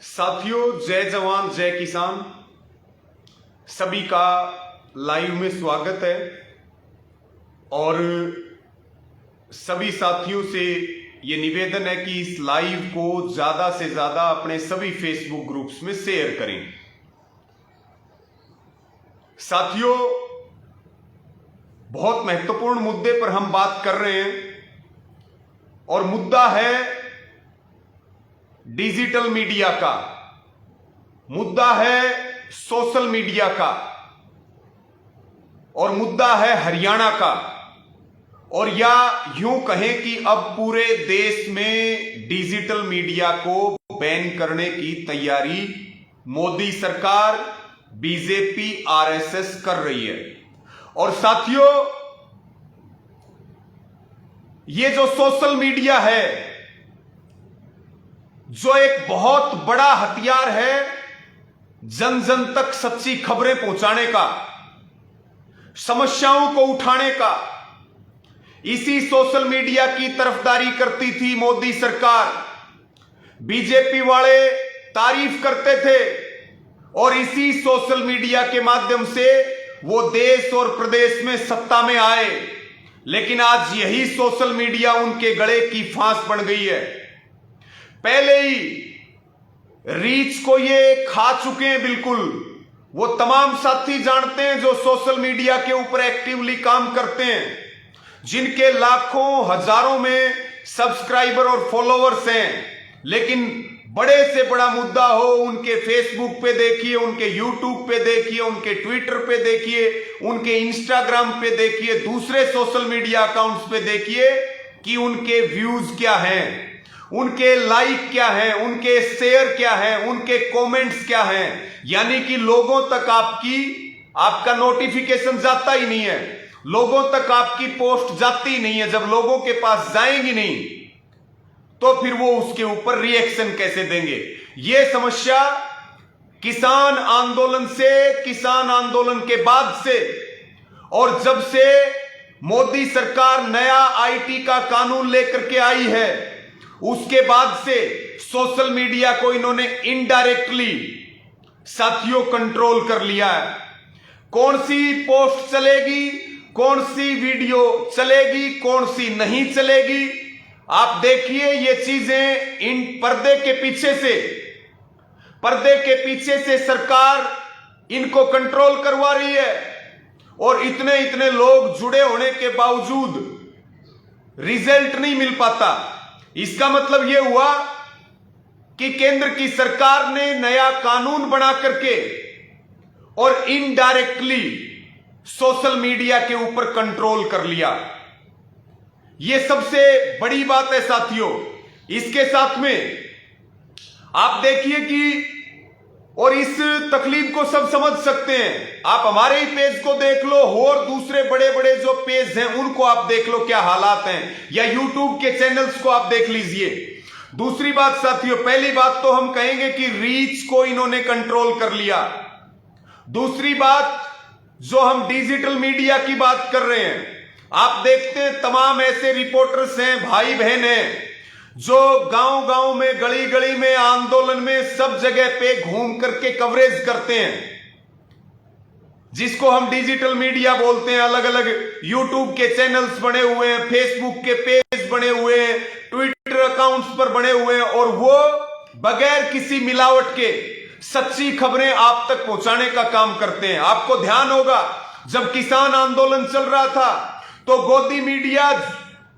साथियों, जय जवान जय किसान। सभी का लाइव में स्वागत है और सभी साथियों से ये निवेदन है कि इस लाइव को ज्यादा से ज्यादा अपने सभी फेसबुक ग्रुप्स में शेयर करें। साथियों, बहुत महत्वपूर्ण मुद्दे पर हम बात कर रहे हैं और मुद्दा है डिजिटल मीडिया का, मुद्दा है सोशल मीडिया का और मुद्दा है हरियाणा का। और या यूं कहें कि अब पूरे देश में डिजिटल मीडिया को बैन करने की तैयारी मोदी सरकार, बीजेपी, आरएसएस कर रही है। और साथियों, ये जो सोशल मीडिया है, जो एक बहुत बड़ा हथियार है जन जन तक सच्ची खबरें पहुंचाने का, समस्याओं को उठाने का, इसी सोशल मीडिया की तरफदारी करती थी मोदी सरकार। बीजेपी वाले तारीफ करते थे और इसी सोशल मीडिया के माध्यम से वो देश और प्रदेश में सत्ता में आए। लेकिन आज यही सोशल मीडिया उनके गले की फांस बन गई है। पहले ही रीच को ये खा चुके हैं बिल्कुल। वो तमाम साथी जानते हैं जो सोशल मीडिया के ऊपर एक्टिवली काम करते हैं, जिनके लाखों हजारों में सब्सक्राइबर और फॉलोअर्स हैं। लेकिन बड़े से बड़ा मुद्दा हो, उनके फेसबुक पे देखिए, उनके यूट्यूब पे देखिए, उनके ट्विटर पे देखिए, उनके इंस्टाग्राम पे देखिए, दूसरे सोशल मीडिया अकाउंट्स पे देखिए कि उनके व्यूज क्या हैं, उनके लाइक क्या हैं, उनके शेयर क्या हैं, उनके कमेंट्स क्या हैं। यानी कि लोगों तक आपका नोटिफिकेशन जाता ही नहीं है, लोगों तक आपकी पोस्ट जाती ही नहीं है। जब लोगों के पास जाएंगी नहीं तो फिर वो उसके ऊपर रिएक्शन कैसे देंगे। ये समस्या किसान आंदोलन से, किसान आंदोलन के बाद से, और जब से मोदी सरकार नया आईटी का कानून लेकर के आई है, उसके बाद से सोशल मीडिया को इन्होंने इनडायरेक्टली साथियों कंट्रोल कर लिया है। कौन सी पोस्ट चलेगी, कौन सी वीडियो चलेगी, कौन सी नहीं चलेगी, आप देखिए। ये चीजें इन पर्दे के पीछे से सरकार इनको कंट्रोल करवा रही है। और इतने लोग जुड़े होने के बावजूद रिजल्ट नहीं मिल पाता। इसका मतलब यह हुआ कि केंद्र की सरकार ने नया कानून बना करके और इनडायरेक्टली सोशल मीडिया के ऊपर कंट्रोल कर लिया। यह सबसे बड़ी बात है साथियों। इसके साथ में आप देखिए कि, और इस तकलीफ को सब समझ सकते हैं, आप हमारे ही पेज को देख लो और दूसरे बड़े बड़े जो पेज हैं उनको आप देख लो क्या हालात हैं, या यूट्यूब के चैनल्स को आप देख लीजिए। दूसरी बात साथियों, पहली बात तो हम कहेंगे कि रीच को इन्होंने कंट्रोल कर लिया। दूसरी बात, जो हम डिजिटल मीडिया की बात कर रहे हैं, आप देखते हैं तमाम ऐसे रिपोर्टर्स हैं, भाई बहन हैं, जो गांव गांव में, गली गली में, आंदोलन में, सब जगह पे घूम करके कवरेज करते हैं, जिसको हम डिजिटल मीडिया बोलते हैं। अलग अलग यूट्यूब के चैनल्स बने हुए हैं, फेसबुक के पेज बने हुए हैं, ट्विटर अकाउंट्स पर बने हुए हैं, और वो बगैर किसी मिलावट के सच्ची खबरें आप तक पहुंचाने का काम करते हैं। आपको ध्यान होगा, जब किसान आंदोलन चल रहा था तो गोदी मीडिया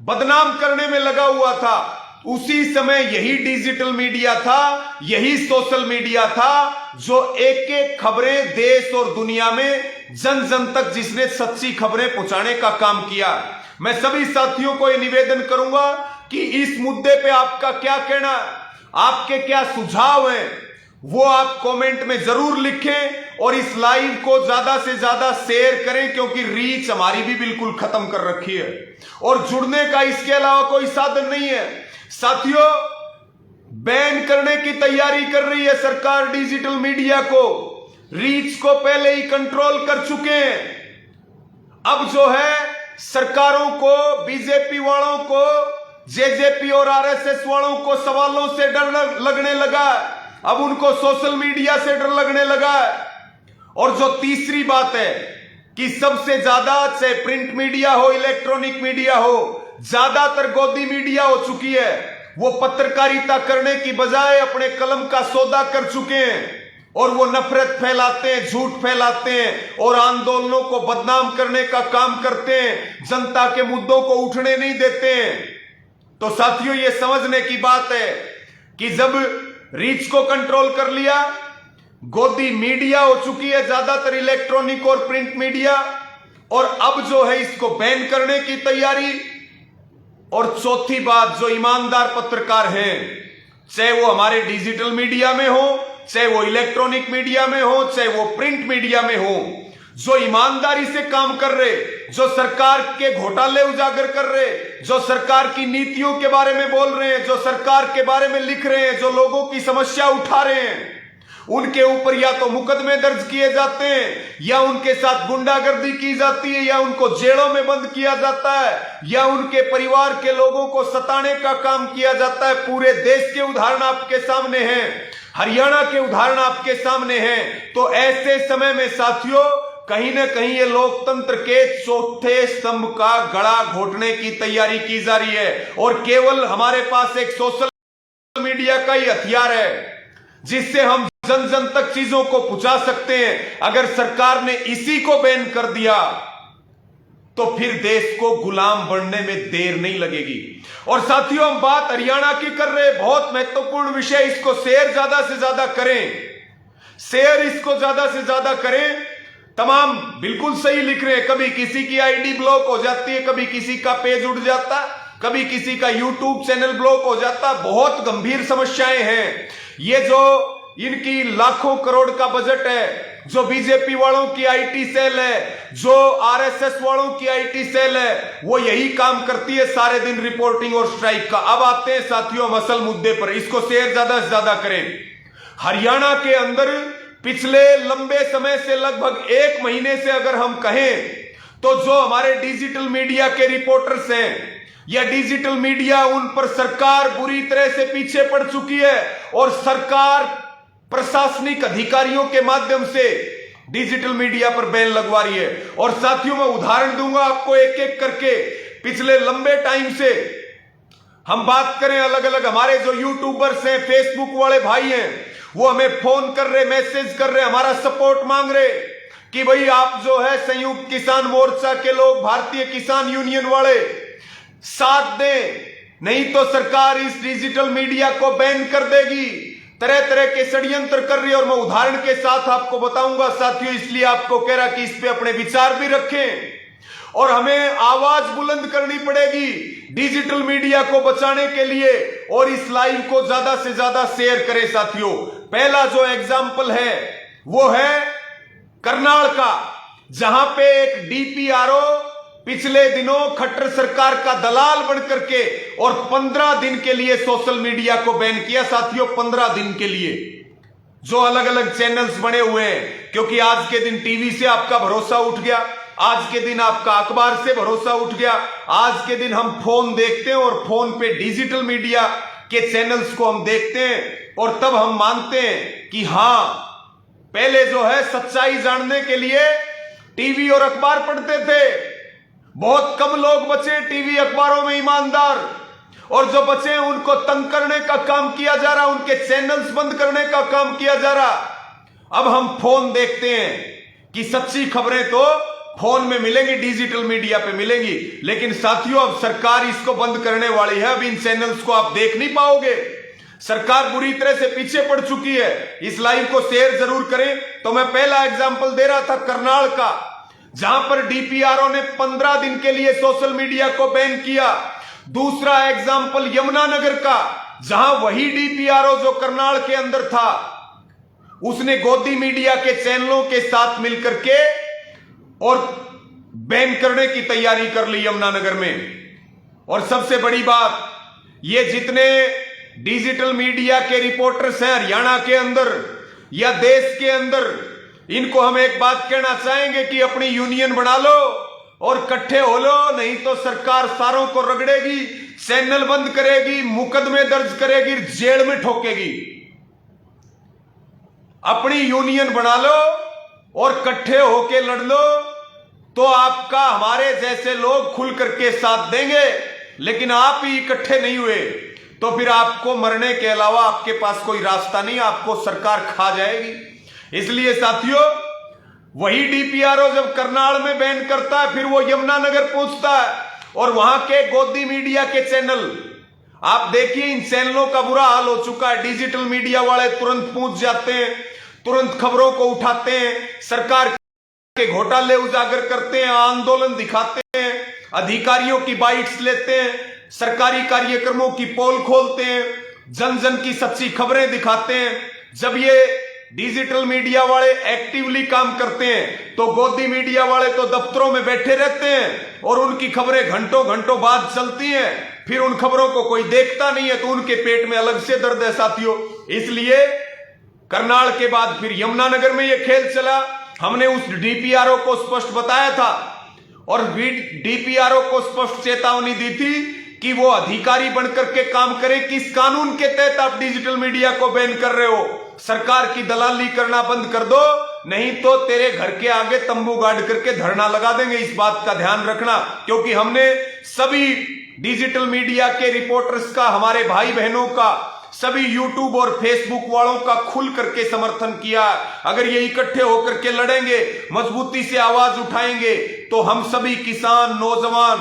बदनाम करने में लगा हुआ था। उसी समय यही डिजिटल मीडिया था, यही सोशल मीडिया था जो एक एक खबरें देश और दुनिया में जन जन तक, जिसने सच्ची खबरें पहुंचाने का काम किया। मैं सभी साथियों को यह निवेदन करूंगा कि इस मुद्दे पे आपका क्या कहना है, आपके क्या सुझाव हैं, वो आप कमेंट में जरूर लिखें। और इस लाइव को ज्यादा से ज्यादा शेयर करें, क्योंकि रीच हमारी भी बिल्कुल खत्म कर रखी है और जुड़ने का इसके अलावा कोई साधन नहीं है। साथियों, बैन करने की तैयारी कर रही है सरकार डिजिटल मीडिया को। रीच को पहले ही कंट्रोल कर चुके हैं। अब जो है सरकारों को, बीजेपी वालों को, जेजेपी और आरएसएस वालों को सवालों से डर लगने लगा अब उनको सोशल मीडिया से डर लगने लगा है। और जो तीसरी बात है कि सबसे ज्यादा, चाहे प्रिंट मीडिया हो, इलेक्ट्रॉनिक मीडिया हो, ज्यादातर गोदी मीडिया हो चुकी है। वो पत्रकारिता करने की बजाय अपने कलम का सौदा कर चुके हैं और वो नफरत फैलाते हैं, झूठ फैलाते हैं और आंदोलनों को बदनाम करने का काम करते हैं, जनता के मुद्दों को उठने नहीं देते हैं। तो साथियों, ये समझने की बात है कि जब रीच को कंट्रोल कर लिया, गोदी मीडिया हो चुकी है ज्यादातर इलेक्ट्रॉनिक और प्रिंट मीडिया, और अब जो है इसको बैन करने की तैयारी। और चौथी बात, जो ईमानदार पत्रकार हैं, चाहे वो हमारे डिजिटल मीडिया में हो, चाहे वो इलेक्ट्रॉनिक मीडिया में हो, चाहे वो प्रिंट मीडिया में हो, जो ईमानदारी से काम कर रहे, जो सरकार के घोटाले उजागर कर रहे, जो सरकार की नीतियों के बारे में बोल रहे हैं, जो सरकार के बारे में लिख रहे हैं, जो लोगों की समस्या उठा रहे हैं, उनके ऊपर या तो मुकदमे दर्ज किए जाते हैं, या उनके साथ गुंडागर्दी की जाती है, या उनको जेलों में बंद किया जाता है, या उनके परिवार के लोगों को सताने का काम किया जाता है। पूरे देश के उदाहरण आपके सामने हैं, हरियाणा के उदाहरण आपके सामने हैं। तो ऐसे समय में साथियों, कहीं ना कहीं ये लोकतंत्र के चौथे स्तंभ का गला घोटने की तैयारी की जा रही है। और केवल हमारे पास एक सोशल मीडिया का ही हथियार है जिससे हम जन जन तक चीजों को पहुंचा सकते हैं। अगर सरकार ने इसी को बैन कर दिया तो फिर देश को गुलाम बनने में देर नहीं लगेगी। और साथियों, हम बात हरियाणा की कर रहे हैं, बहुत महत्वपूर्ण विषय, इसको शेयर ज्यादा से ज्यादा करें, शेयर इसको ज्यादा से ज्यादा करें। तमाम बिल्कुल सही लिख रहे हैं, कभी किसी की आईडी ब्लॉक हो जाती है, कभी किसी का पेज उड़ जाता, कभी किसी का यूट्यूब चैनल ब्लॉक हो जाता। बहुत गंभीर समस्याएं हैं। ये जो इनकी लाखों करोड़ का बजट है, जो बीजेपी वालों की आईटी सेल है, जो आरएसएस वालों की आईटी सेल है, वो यही काम करती है सारे दिन, रिपोर्टिंग और स्ट्राइक का। अब आते हैं साथियों हम असल मुद्दे पर, इसको शेयर ज्यादा से ज्यादा करें। हरियाणा के अंदर पिछले लंबे समय से, लगभग 1 महीने से अगर हम कहें, तो जो हमारे डिजिटल मीडिया के रिपोर्टर्स हैं या डिजिटल मीडिया, उन पर सरकार बुरी तरह से पीछे पड़ चुकी है। और सरकार प्रशासनिक अधिकारियों के माध्यम से डिजिटल मीडिया पर बैन लगवा रही है। और साथियों, मैं उदाहरण दूंगा आपको एक एक करके। पिछले लंबे टाइम से हम बात करें, अलग अलग हमारे जो यूट्यूबर्स हैं, फेसबुक वाले भाई हैं, वो हमें फोन कर रहे, मैसेज कर रहे, हमारा सपोर्ट मांग रहे कि भाई आप जो है संयुक्त किसान मोर्चा के लोग, भारतीय किसान यूनियन वाले साथ दें, नहीं तो सरकार इस डिजिटल मीडिया को बैन कर देगी। तरह तरह के षड्यंत्र कर रही है। और मैं उदाहरण के साथ आपको बताऊंगा साथियों, इसलिए आपको कह रहा कि इस पे अपने विचार भी रखें और हमें आवाज बुलंद करनी पड़ेगी डिजिटल मीडिया को बचाने के लिए। और इस लाइव को ज्यादा से ज्यादा शेयर करें साथियों। पहला जो एग्जाम्पल है वो है करनाल का, जहां पे एक डीपीआरओ पिछले दिनों खट्टर सरकार का दलाल बनकर के और 15 दिन के लिए सोशल मीडिया को बैन किया साथियों। 15 दिन के लिए जो अलग अलग चैनल्स बने हुए हैं, क्योंकि आज के दिन टीवी से आपका भरोसा उठ गया, आज के दिन आपका अखबार से भरोसा उठ गया, आज के दिन हम फोन देखते हैं और फोन पे डिजिटल मीडिया के चैनल्स को हम देखते हैं। और तब हम मानते हैं कि हां, पहले जो है सच्चाई जानने के लिए टीवी और अखबार पढ़ते थे। बहुत कम लोग बचे टीवी अखबारों में ईमानदार, और जो बचे उनको तंग करने का काम किया जा रहा, उनके चैनल्स बंद करने का काम किया जा रहा। अब हम फोन देखते हैं कि सच्ची खबरें तो फोन में मिलेंगी, डिजिटल मीडिया पे मिलेंगी। लेकिन साथियों, अब सरकार इसको बंद करने वाली है। अब इन चैनल्स को आप देख नहीं पाओगे। सरकार बुरी तरह से पीछे पड़ चुकी है। इस लाइव को शेयर जरूर करें। तो मैं पहला एग्जाम्पल दे रहा था करनाल का, जहां पर डीपीआरओ ने 15 दिन के लिए सोशल मीडिया को बैन किया। दूसरा एग्जाम्पल यमुनानगर का, जहां वही डीपीआरओ जो करनाल के अंदर था, उसने गोदी मीडिया के चैनलों के साथ मिलकर के और बैन करने की तैयारी कर ली यमुनानगर में। और सबसे बड़ी बात, ये जितने डिजिटल मीडिया के रिपोर्टर्स हैं हरियाणा के अंदर या देश के अंदर, इनको हम एक बात कहना चाहेंगे कि अपनी यूनियन बना लो और इकट्ठे हो लो, नहीं तो सरकार सारों को रगड़ेगी, चैनल बंद करेगी, मुकदमे दर्ज करेगी, जेल में ठोकेगी। अपनी यूनियन बना लो और इकट्ठे होके लड़ लो, तो आपका हमारे जैसे लोग खुल करके साथ देंगे। लेकिन आप ही इकट्ठे नहीं हुए तो फिर आपको मरने के अलावा आपके पास कोई रास्ता नहीं, आपको सरकार खा जाएगी। इसलिए साथियों, वही डीपीआरओ जब करनाल में बैन करता है, फिर वो यमुनानगर पहुंचता है और वहां के गोदी मीडिया के चैनल, आप देखिए इन चैनलों का बुरा हाल हो चुका है। डिजिटल मीडिया वाले तुरंत पहुंच जाते हैं, तुरंत खबरों को उठाते हैं, सरकार के घोटाले उजागर करते हैं, आंदोलन दिखाते हैं, अधिकारियों की बाइट्स लेते हैं, सरकारी कार्यक्रमों की पोल खोलते हैं, जन जन की सच्ची खबरें दिखाते हैं। जब ये डिजिटल मीडिया वाले एक्टिवली काम करते हैं तो गोदी मीडिया वाले तो दफ्तरों में बैठे रहते हैं और उनकी खबरें घंटों घंटों बाद चलती हैं, फिर उन खबरों को कोई देखता नहीं है, तो उनके पेट में अलग से दर्द है साथियों। इसलिए करनाल के बाद फिर यमुनानगर में यह खेल चला। हमने उस डीपीआरओ को स्पष्ट बताया था और डीपीआरओ को स्पष्ट चेतावनी दी थी कि वो अधिकारी बनकर के काम करे। किस कानून के तहत आप डिजिटल मीडिया को बैन कर रहे हो? सरकार की दलाली करना बंद कर दो, नहीं तो तेरे घर के आगे तंबू गाड़ करके धरना लगा देंगे। इस बात का ध्यान रखना, क्योंकि हमने सभी डिजिटल मीडिया के रिपोर्टर्स का, हमारे भाई बहनों का, सभी यूट्यूब और फेसबुक वालों का खुल करके समर्थन किया। अगर ये इकट्ठे होकर के लड़ेंगे, मजबूती से आवाज उठाएंगे, तो हम सभी किसान, नौजवान,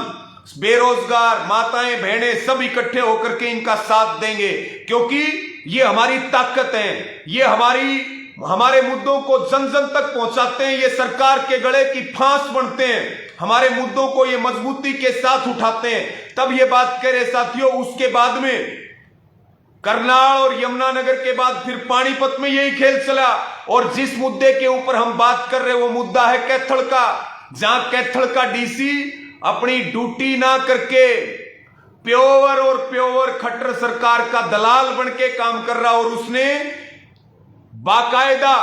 बेरोजगार, माताएं, बहनें सब इकट्ठे होकर के इनका साथ देंगे, क्योंकि ये हमारी ताकत है। ये हमारे मुद्दों को जन जन तक पहुंचाते हैं, ये सरकार के गले की फांस बनते हैं, हमारे मुद्दों को ये मजबूती के साथ उठाते हैं। तब ये बात करें साथियों। उसके बाद में करनाल और यमुनानगर के बाद फिर पानीपत में यही खेल चला, और जिस मुद्दे के ऊपर हम बात कर रहे हैं वो मुद्दा है कैथल का, जहां कैथल का डीसी अपनी ड्यूटी ना करके प्योर खट्टर सरकार का दलाल बन के काम कर रहा, और उसने बाकायदा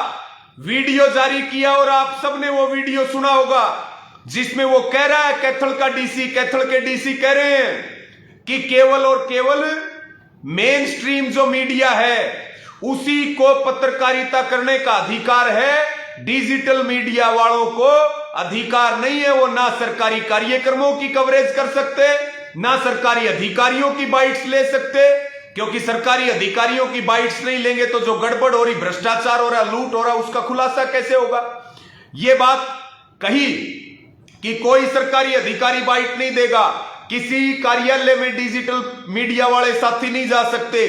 वीडियो जारी किया और आप सबने वो वीडियो सुना होगा, जिसमें वो कह रहा है, कैथल के डीसी कह रहे हैं कि केवल और केवल मेन स्ट्रीम जो मीडिया है उसी को पत्रकारिता करने का अधिकार है, डिजिटल मीडिया वालों को अधिकार नहीं है। वो ना सरकारी कार्यक्रमों की कवरेज कर सकते, ना सरकारी अधिकारियों की बाइट्स ले सकते, क्योंकि सरकारी अधिकारियों की बाइट्स नहीं लेंगे तो जो गड़बड़ हो रही, भ्रष्टाचार हो रहा, लूट हो रहा, उसका खुलासा कैसे होगा? ये बात कही कि कोई सरकारी अधिकारी बाइट नहीं देगा, किसी कार्यालय में डिजिटल मीडिया वाले साथी नहीं जा सकते,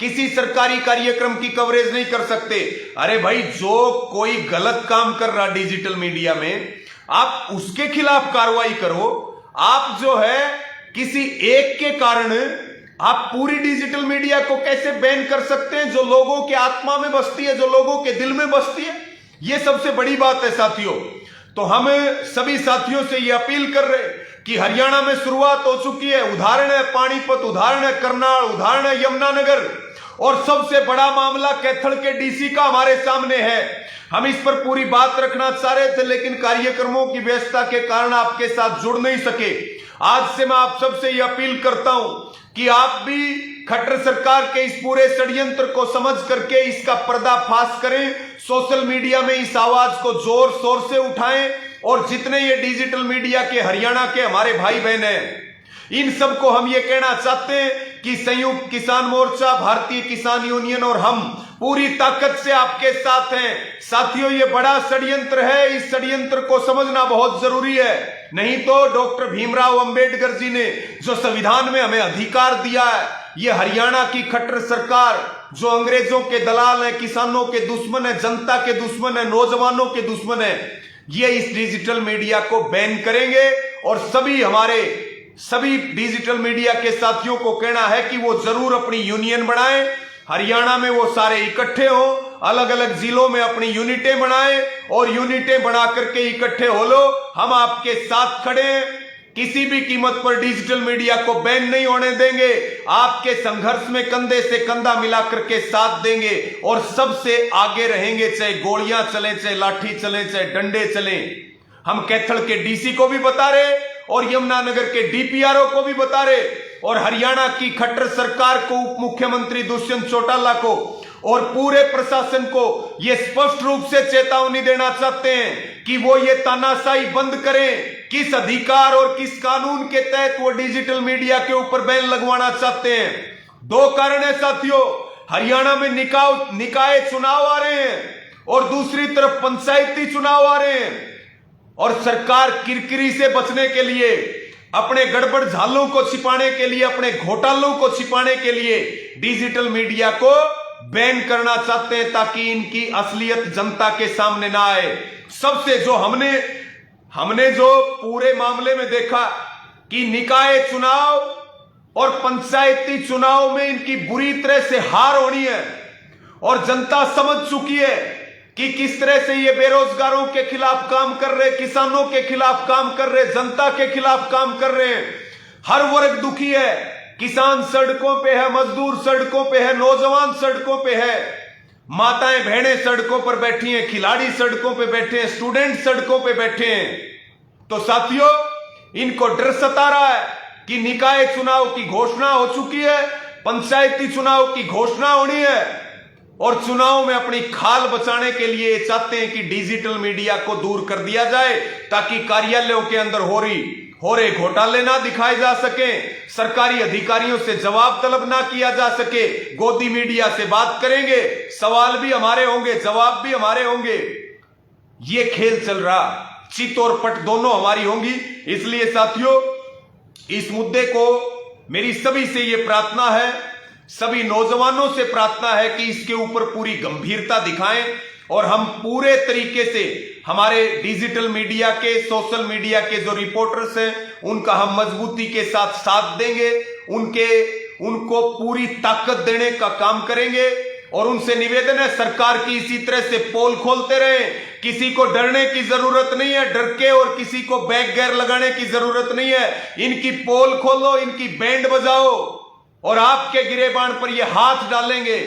किसी सरकारी कार्यक्रम की कवरेज नहीं कर सकते। अरे भाई, जो कोई गलत काम कर रहा डिजिटल मीडिया में, आप उसके खिलाफ कार्रवाई करो। आप जो है किसी एक के कारण आप पूरी डिजिटल मीडिया को कैसे बैन कर सकते हैं, जो लोगों के आत्मा में बसती है, जो लोगों के दिल में बसती है? यह सबसे बड़ी बात है साथियों। तो हम सभी साथियों से यह अपील कर रहे हैं कि हरियाणा में शुरुआत हो चुकी है, उदाहरण है पानीपत, उदाहरण है करनाल, उदाहरण है यमुनानगर, और सबसे बड़ा मामला कैथल के डीसी का हमारे सामने है। हम इस पर पूरी बात रखना चाह रहे थे, लेकिन कार्यक्रमों की व्यस्तता के कारण आपके साथ जुड़ नहीं सके। आज से मैं आप सबसे यह अपील करता हूं कि आप भी खट्टर सरकार के इस पूरे षड्यंत्र को समझ करके इसका पर्दाफाश करें, सोशल मीडिया में इस आवाज को जोर शोर से उठाएं, और जितने ये डिजिटल मीडिया के हरियाणा के हमारे भाई बहन हैं, इन सबको हम ये कहना चाहते हैं कि संयुक्त किसान मोर्चा, भारतीय किसान यूनियन और हम पूरी ताकत से आपके साथ हैं। साथियों, ये बड़ा षड्यंत्र है, इस षड्यंत्र को समझना बहुत जरूरी है। नहीं तो डॉक्टर भीमराव अंबेडकर जी ने जो संविधान में हमें अधिकार दिया है, ये हरियाणा की खट्टर सरकार, जो अंग्रेजों के दलाल है, किसानों के दुश्मन है, जनता के दुश्मन है, नौजवानों के दुश्मन है, ये इस डिजिटल मीडिया को बैन करेंगे। और सभी डिजिटल मीडिया के साथियों को कहना है कि वो जरूर अपनी यूनियन बनाएं, हरियाणा में वो सारे इकट्ठे हो, अलग अलग जिलों में अपनी यूनिटें बनाएं, और यूनिटें बना करके इकट्ठे हो लो। हम आपके साथ खड़े हैं, किसी भी कीमत पर डिजिटल मीडिया को बैन नहीं होने देंगे। आपके संघर्ष में कंधे से कंधा मिला करके साथ देंगे और सबसे आगे रहेंगे, चाहे गोलियां चले, चाहे लाठी चले, चाहे डंडे चले। हम कैथल के डीसी को भी बता रहे और यमुनानगर के डीपीआरओ को भी बता रहे, और हरियाणा की खट्टर सरकार को, उप मुख्यमंत्री दुष्यंत चौटाला को और पूरे प्रशासन को ये स्पष्ट रूप से चेतावनी देना चाहते हैं कि वो ये तानाशाही बंद करें। किस अधिकार और किस कानून के तहत वो डिजिटल मीडिया के ऊपर बैन लगवाना चाहते हैं? दो कारण है साथियों, हरियाणा में निकाय चुनाव आ रहे हैं और दूसरी तरफ पंचायती चुनाव आ रहे हैं, और सरकार किरकिरी से बचने के लिए, अपने गड़बड़ झालों को छिपाने के लिए, अपने घोटालों को छिपाने के लिए डिजिटल मीडिया को बैन करना चाहते हैं ताकि इनकी असलियत जनता के सामने ना आए। सबसे जो हमने जो पूरे मामले में देखा कि निकाय चुनाव और पंचायती चुनाव में इनकी बुरी तरह से हार होनी है, और जनता समझ चुकी है कि किस तरह से ये बेरोजगारों के खिलाफ काम कर रहे, किसानों के खिलाफ काम कर रहे, जनता के खिलाफ काम कर रहे हैं। हर वर्ग दुखी है, किसान सड़कों पे है, मजदूर सड़कों पे है, नौजवान सड़कों पे है, माताएं बहनें सड़कों पर बैठी हैं, खिलाड़ी सड़कों पे बैठे हैं, स्टूडेंट सड़कों पे बैठे हैं। तो साथियों, इनको डर सता रहा है कि निकाय चुनाव की घोषणा हो चुकी है, पंचायती चुनाव की घोषणा होनी है, और चुनाव में अपनी खाल बचाने के लिए चाहते हैं कि डिजिटल मीडिया को दूर कर दिया जाए ताकि कार्यालयों के अंदर हो रहे घोटाले ना दिखाए जा सके, सरकारी अधिकारियों से जवाब तलब ना किया जा सके। गोदी मीडिया से बात करेंगे, सवाल भी हमारे होंगे, जवाब भी हमारे होंगे। ये खेल चल रहा, चित और पट दोनों हमारी होंगी। इसलिए साथियों, इस मुद्दे को मेरी सभी से ये प्रार्थना है, सभी नौजवानों से प्रार्थना है कि इसके ऊपर पूरी गंभीरता दिखाएं और हम पूरे तरीके से हमारे डिजिटल मीडिया के, सोशल मीडिया के जो रिपोर्टर्स हैं उनका हम मजबूती के साथ देंगे, उनको पूरी ताकत देने का काम करेंगे। और उनसे निवेदन है, सरकार की इसी तरह से पोल खोलते रहें, किसी को डरने की जरूरत नहीं है, डर के और किसी को बैक गेयर लगाने की जरूरत नहीं है। इनकी पोल खोलो, इनकी बैंड बजाओ, और आपके गिरेबान पर ये हाथ डालेंगे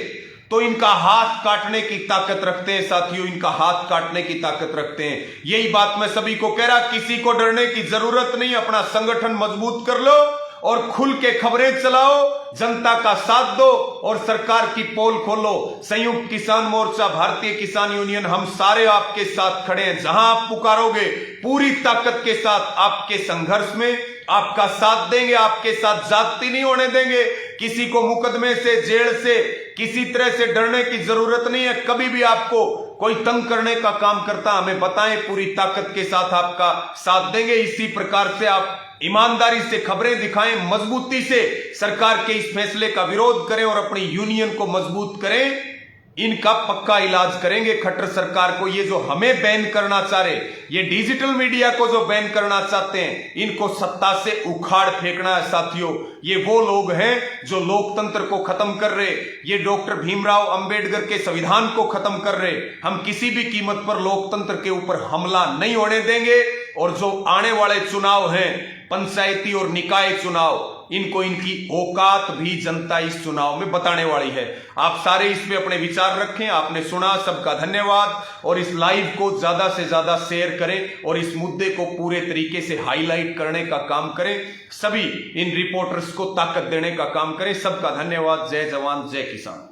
तो इनका हाथ काटने की ताकत रखते हैं साथियों, इनका हाथ काटने की ताकत रखते हैं। यही बात मैं सभी को कह रहा, किसी को डरने की जरूरत नहीं, अपना संगठन मजबूत कर लो और खुल के खबरें चलाओ, जनता का साथ दो और सरकार की पोल खोलो। संयुक्त किसान मोर्चा, भारतीय किसान यूनियन, हम सारे आपके साथ खड़े हैं। जहां आप पुकारोगे पूरी ताकत के साथ आपके संघर्ष में आपका साथ देंगे, आपके साथ जाति नहीं होने देंगे। किसी को मुकदमे से, जेल से, किसी तरह से डरने की जरूरत नहीं है। कभी भी आपको कोई तंग करने का काम करता हमें बताएं, पूरी ताकत के साथ आपका साथ देंगे। इसी प्रकार से आप ईमानदारी से खबरें दिखाएं, मजबूती से सरकार के इस फैसले का विरोध करें और अपनी यूनियन को मजबूत करें। इनका पक्का इलाज करेंगे खट्टर सरकार को। ये जो हमें बैन करना चाह रहे, ये डिजिटल मीडिया को जो बैन करना चाहते हैं, इनको सत्ता से उखाड़ फेंकना है साथियों। ये वो लोग हैं जो लोकतंत्र को खत्म कर रहे, ये डॉक्टर भीमराव अंबेडकर के संविधान को खत्म कर रहे। हम किसी भी कीमत पर लोकतंत्र के ऊपर हमला नहीं होने देंगे। और जो आने वाले चुनाव हैं, पंचायती और निकाय चुनाव, इनको इनकी औकात भी जनता इस चुनाव में बताने वाली है। आप सारे इस पे अपने विचार रखें। आपने सुना, सबका धन्यवाद। और इस लाइव को ज्यादा से ज्यादा शेयर करें और इस मुद्दे को पूरे तरीके से हाईलाइट करने का काम करें। सभी इन रिपोर्टर्स को ताकत देने का काम करें। सबका धन्यवाद। जय जवान, जय किसान।